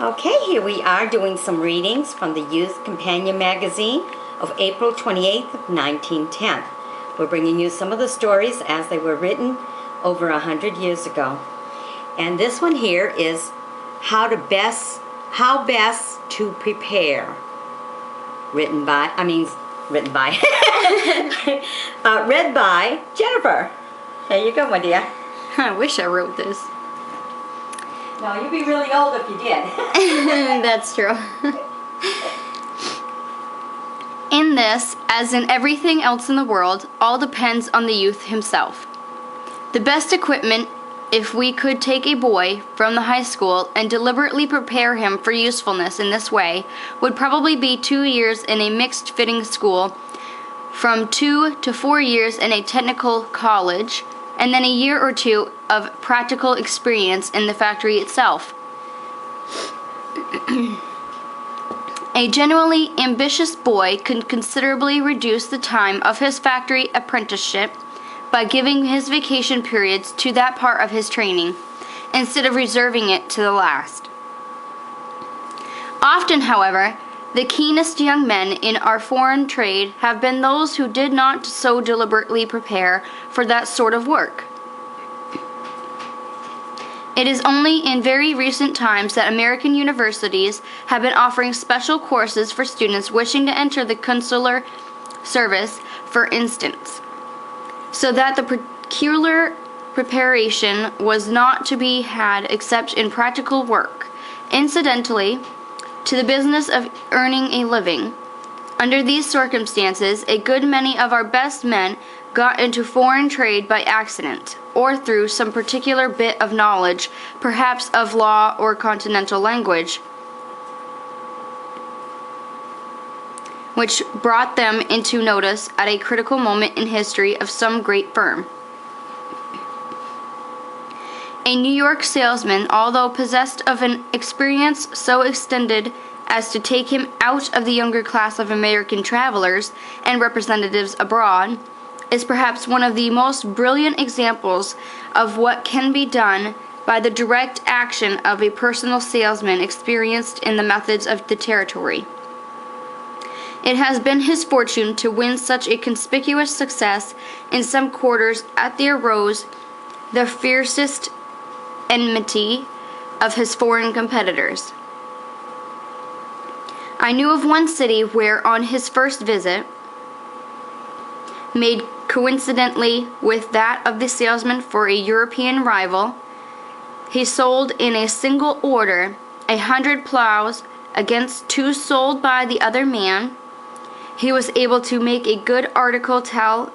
Okay, here we are doing some readings from the Youth Companion magazine of April 28th of 1910. We're bringing you some of the stories as they were written over 100 years ago. And this one here is How Best to Prepare. Read by Jennifer. There you go, my dear. I wish I wrote this. No, you'd be really old if you did. That's true. In this, as in everything else in the world, all depends on the youth himself. The best equipment, if we could take a boy from the high school and deliberately prepare him for usefulness in this way, would probably be 2 years in a mixed-fitting school, from 2 to 4 years in a technical college, and then a year or two of practical experience in the factory itself. A genuinely ambitious boy could considerably reduce the time of his factory apprenticeship by giving his vacation periods to that part of his training, instead of reserving it to the last. Often, however, the keenest young men in our foreign trade have been those who did not so deliberately prepare for that sort of work. It is only in very recent times that American universities have been offering special courses for students wishing to enter the consular service, for instance, so that the peculiar preparation was not to be had except in practical work, incidentally to the business of earning a living. Under these circumstances, a good many of our best men got into foreign trade by accident, or through some particular bit of knowledge, perhaps of law or continental language, which brought them into notice at a critical moment in history of some great firm. A New York salesman, although possessed of an experience so extended as to take him out of the younger class of American travelers and representatives abroad, is perhaps one of the most brilliant examples of what can be done by the direct action of a personal salesman experienced in the methods of the territory. It has been his fortune to win such a conspicuous success in some quarters that there arose the fiercest enmity of his foreign competitors. I knew of one city where, on his first visit, made coincidentally with that of the salesman for a European rival, he sold in a single order 100 plows against 2 sold by the other man. He was able to make a good article tell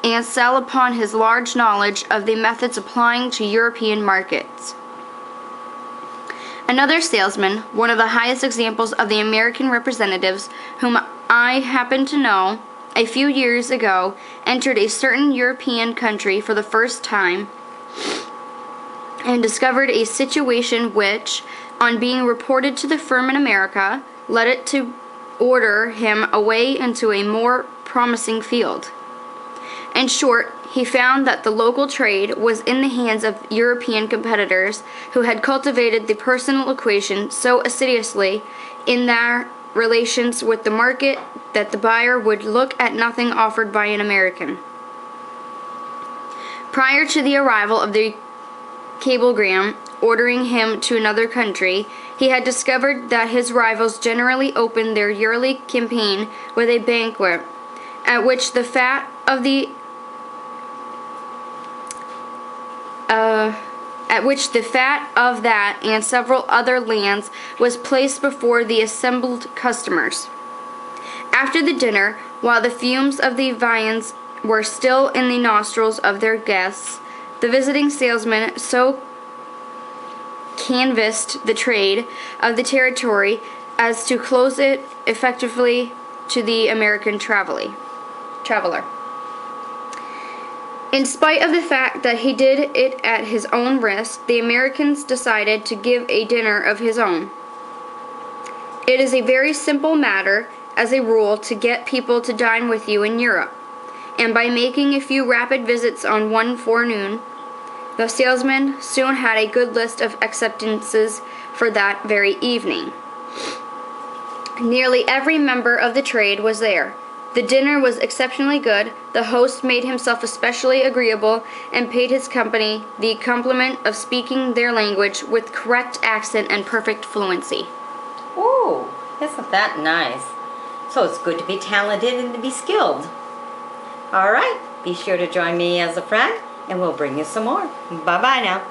and sell upon his large knowledge of the methods applying to European markets. Another salesman, one of the highest examples of the American representatives whom I happen to know, a few years ago entered a certain European country for the first time and discovered a situation which, on being reported to the firm in America, led it to order him away into a more promising field. In short, he found that the local trade was in the hands of European competitors who had cultivated the personal equation so assiduously in their relations with the market that the buyer would look at nothing offered by an American. Prior to the arrival of the cablegram ordering him to another country, he had discovered that his rivals generally opened their yearly campaign with a banquet, at which the fat of that and several other lands was placed before the assembled customers. After the dinner, while the fumes of the viands were still in the nostrils of their guests, the visiting salesman so canvassed the trade of the territory as to close it effectively to the American traveler. In spite of the fact that he did it at his own risk, the Americans decided to give a dinner of his own. It is a very simple matter, as a rule, to get people to dine with you in Europe, and by making a few rapid visits on one forenoon, the salesman soon had a good list of acceptances for that very evening. Nearly every member of the trade was there. The dinner was exceptionally good. The host made himself especially agreeable and paid his company the compliment of speaking their language with correct accent and perfect fluency. Ooh, isn't that nice? So it's good to be talented and to be skilled. All right, be sure to join me as a friend, and we'll bring you some more. Bye-bye now.